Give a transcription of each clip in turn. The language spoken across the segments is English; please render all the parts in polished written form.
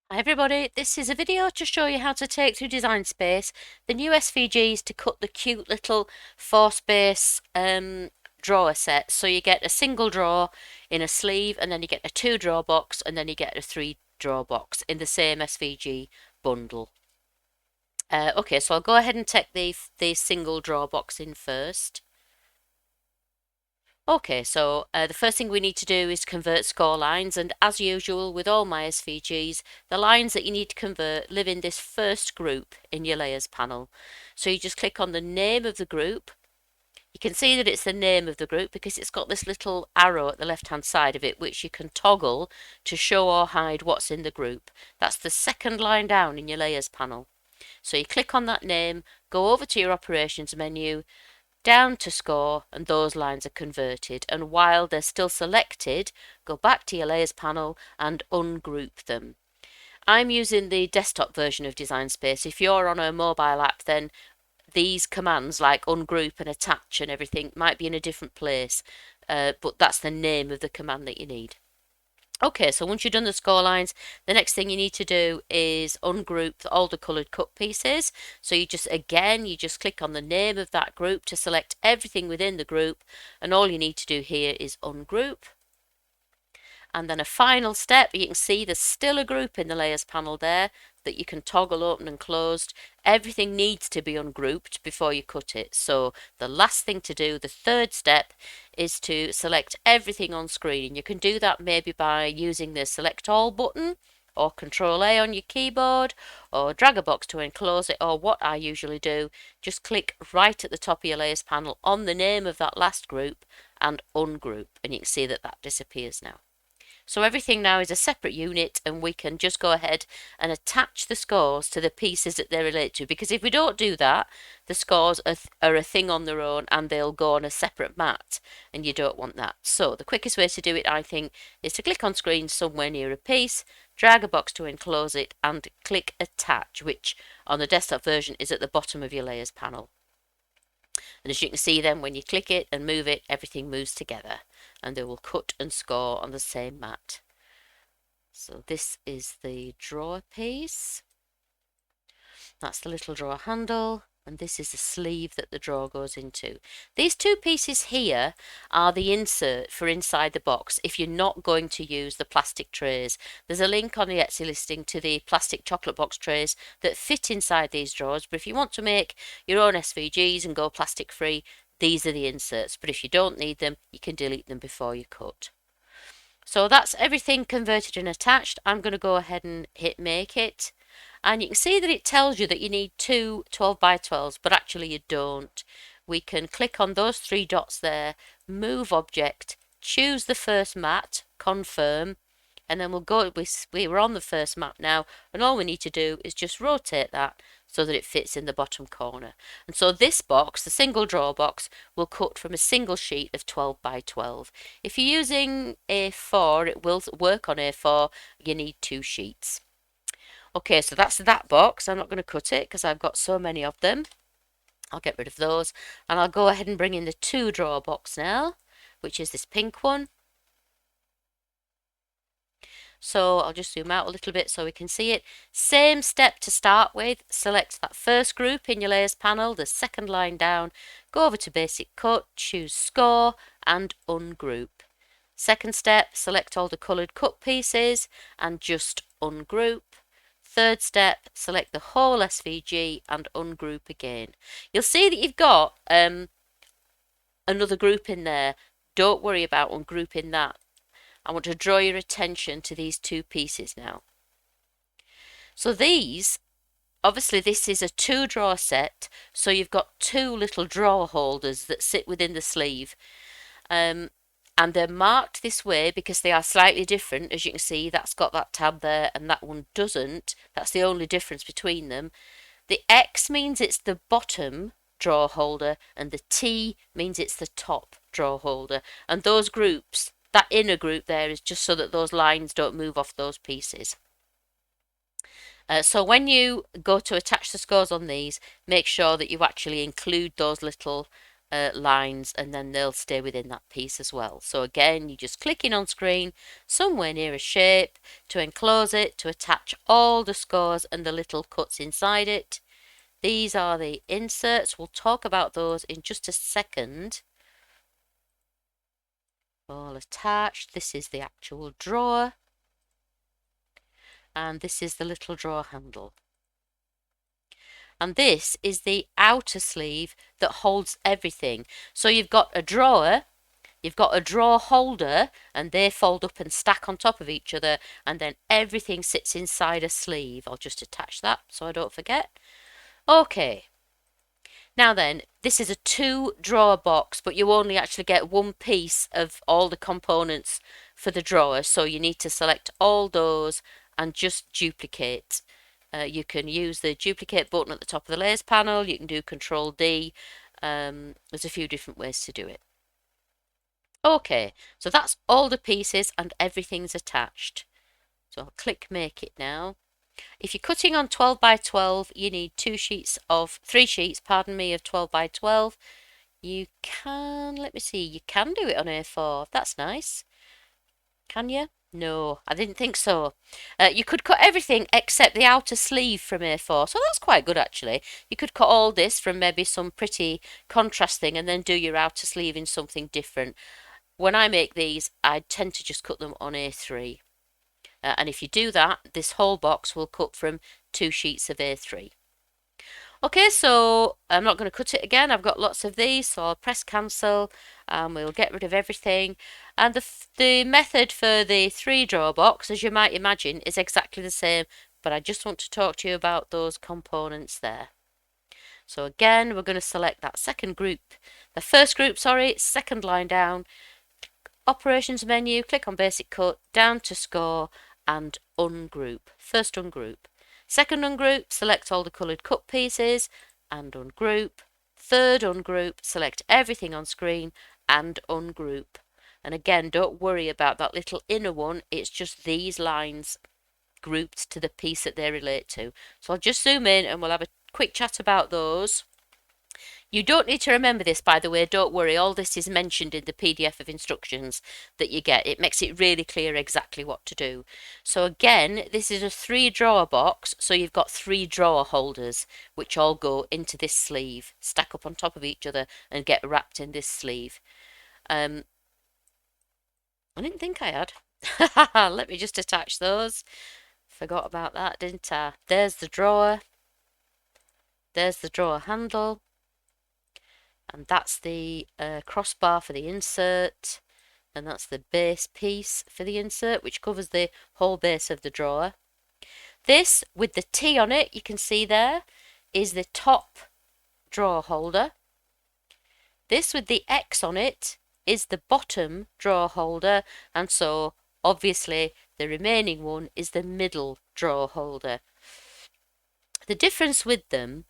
Hi everybody, this is a video to show you how to take through Design Space the new SVGs to cut the cute little 4-space drawer set. So you get a single drawer in a sleeve, and then you get a 2-drawer box, and then you get a 3-drawer box in the same SVG bundle. Okay, so I'll go ahead and take the single drawer box in first. Okay, so the first thing we need to do is convert score lines, and as usual with all my SVGs, the lines that you need to convert live in this first group in your layers panel. So you just click on the name of the group. You can see that it's the name of the group because it's got this little arrow at the left hand side of it which you can toggle to show or hide what's in the group. That's the second line down in your layers panel. So you click on that name, go over to your operations menu, down to score, and those lines are converted, and while they're still selected, go back to your layers panel and ungroup them. I'm using the desktop version of Design Space. If you're on a mobile app, then these commands like ungroup and attach and everything might be in a different place, but that's the name of the command that you need. Okay, so once you've done the score lines, the next thing you need to do is ungroup all the coloured cut pieces. So you just click on the name of that group to select everything within the group, and all you need to do here is ungroup. And then a final step, you can see there's still a group in the layers panel there that you can toggle open and closed. Everything needs to be ungrouped before you cut it. So the last thing to do, the third step, is to select everything on screen. You can do that maybe by using the select all button, or Control A on your keyboard, or drag a box to enclose it, or what I usually do, just click right at the top of your layers panel on the name of that last group and ungroup, and you can see that that disappears now. So everything now is a separate unit, and we can just go ahead and attach the scores to the pieces that they relate to, because if we don't do that, the scores are a thing on their own and they'll go on a separate mat, and you don't want that. So the quickest way to do it, I think, is to click on screen somewhere near a piece, drag a box to enclose it, and click attach, which on the desktop version is at the bottom of your layers panel. And as you can see then, when you click it and move it, everything moves together and they will cut and score on the same mat. So this is the drawer piece. That's the little drawer handle, and this is the sleeve that the drawer goes into. These two pieces here are the insert for inside the box if you're not going to use the plastic trays. There's a link on the Etsy listing to the plastic chocolate box trays that fit inside these drawers, but if you want to make your own SVGs and go plastic free, these are the inserts. But if you don't need them, you can delete them before you cut. So that's everything converted and attached. I'm going to go ahead and hit make it. And you can see that it tells you that you need two 12 by 12s, but actually you don't. We can click on those 3 dots there, move object, choose the first mat, confirm, and then we'll go, we're on the first mat now, and all we need to do is just rotate that so that it fits in the bottom corner. And so this box, the single drawer box, will cut from a single sheet of 12 by 12. If you're using A4, it will work on A4, you need 2 sheets. Okay, so that's that box. I'm not going to cut it because I've got so many of them. I'll get rid of those, and I'll go ahead and bring in the 2-drawer box now, which is this pink one. So I'll just zoom out a little bit so we can see it. Same step to start with. Select that first group in your layers panel, the second line down, go over to basic cut, choose score and ungroup. Second step, select all the coloured cut pieces and just ungroup. Third step, select the whole SVG and ungroup again. You'll see that you've got another group in there. Don't worry about ungrouping that. I want to draw your attention to these 2 pieces now. So these, obviously this is a 2-drawer set, so you've got 2 little drawer holders that sit within the sleeve. And they're marked this way because they are slightly different. As you can see, that's got that tab there and that one doesn't. That's the only difference between them. The X means it's the bottom drawer holder and the T means it's the top drawer holder. And those groups, that inner group there, is just so that those lines don't move off those pieces. So when you go to attach the scores on these, make sure that you actually include those little lines, and then they'll stay within that piece as well. So again, you just click in on screen somewhere near a shape to enclose it, to attach all the scores and the little cuts inside it. These are the inserts. We'll talk about those in just a second. All attached. This is the actual drawer. And this is the little drawer handle. And this is the outer sleeve that holds everything. So you've got a drawer, you've got a drawer holder, and they fold up and stack on top of each other, and then everything sits inside a sleeve. I'll just attach that so I don't forget. Okay. Now then, this is a 2-drawer box, but you only actually get one piece of all the components for the drawer, so you need to select all those and just duplicate. You can use the duplicate button at the top of the layers panel, you can do Control D, there's a few different ways to do it. Okay, so that's all the pieces and everything's attached. So I'll click Make It now. If you're cutting on 12 by 12, you need 3 sheets, of 12 by 12. You can, let me see, you can do it on A4. That's nice. Can you? No, I didn't think so. You could cut everything except the outer sleeve from A4, so that's quite good actually. You could cut all this from maybe some pretty contrast thing and then do your outer sleeve in something different. When I make these, I tend to just cut them on A3. And if you do that, this whole box will cut from 2 sheets of A3. Okay, so I'm not going to cut it again. I've got lots of these, so I'll press cancel and we'll get rid of everything. And the method for the 3-drawer box, as you might imagine, is exactly the same, but I just want to talk to you about those components there. So again, we're going to select that the first group, second line down, operations menu, click on basic cut, down to score and ungroup. First ungroup. Second ungroup, select all the coloured cut pieces and ungroup. Third ungroup, select everything on screen and ungroup. And again, don't worry about that little inner one, it's just these lines grouped to the piece that they relate to. So I'll just zoom in and we'll have a quick chat about those. You don't need to remember this, by the way, don't worry, all this is mentioned in the PDF of instructions that you get. It makes it really clear exactly what to do. So again, this is a 3-drawer box, so you've got 3 drawer holders, which all go into this sleeve, stack up on top of each other and get wrapped in this sleeve. I didn't think I had. Let me just attach those. Forgot about that, didn't I? There's the drawer. There's the drawer handle. And that's the crossbar for the insert, and that's the base piece for the insert, which covers the whole base of the drawer. This, with the T on it, you can see there, is the top drawer holder. This with the X on it is the bottom drawer holder, and so obviously the remaining one is the middle drawer holder. The difference with them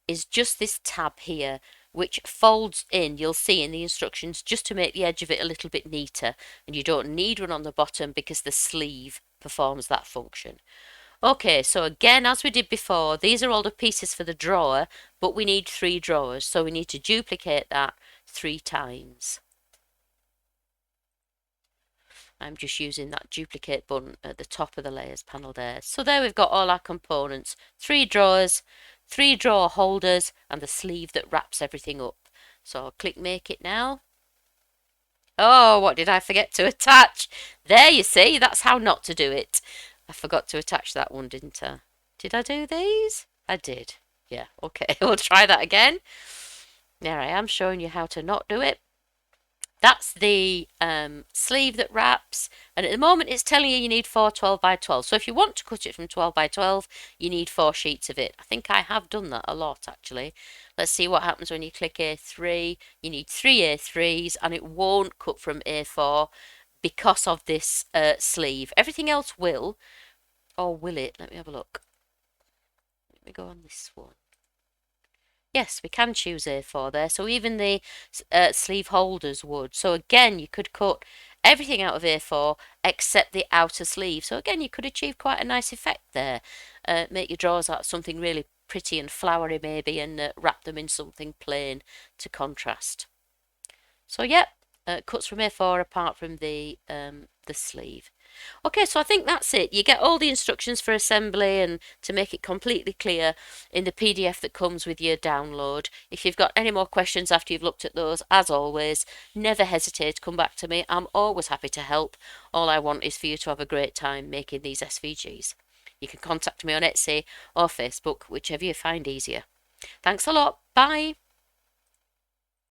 is just this tab here, which folds in, you'll see in the instructions, just to make the edge of it a little bit neater, and you don't need one on the bottom because the sleeve performs that function. Okay, so again, as we did before, these are all the pieces for the drawer, but we need 3 drawers, so we need to duplicate that 3 times. I'm just using that duplicate button at the top of the layers panel there. So there we've got all our components, 3 drawers, 3 drawer holders and the sleeve that wraps everything up. So I'll click Make It now. Oh, what did I forget to attach? There you see, that's how not to do it. I forgot to attach that one, didn't I? Did I do these? I did. Yeah, okay, we'll try that again. There I am showing you how to not do it. That's the sleeve that wraps, and at the moment it's telling you need 4 12 by 12. So if you want to cut it from 12 by 12, you need 4 sheets of it. I think I have done that a lot actually. Let's see what happens when you click A3. You need 3 A3s, and it won't cut from A4 because of this sleeve. Everything else will, or will it? Let me have a look. Let me go on this one. Yes, we can choose A4 there, so even the sleeve holders would. So again, you could cut everything out of A4 except the outer sleeve. So again, you could achieve quite a nice effect there. Make your drawers out something really pretty and flowery maybe, and wrap them in something plain to contrast. So yeah, cuts from A4 apart from the sleeve. Okay, so I think that's it. You get all the instructions for assembly and to make it completely clear in the PDF that comes with your download. If you've got any more questions after you've looked at those, as always, never hesitate to come back to me. I'm always happy to help. All I want is for you to have a great time making these SVGs. You can contact me on Etsy or Facebook, whichever you find easier. Thanks a lot. Bye.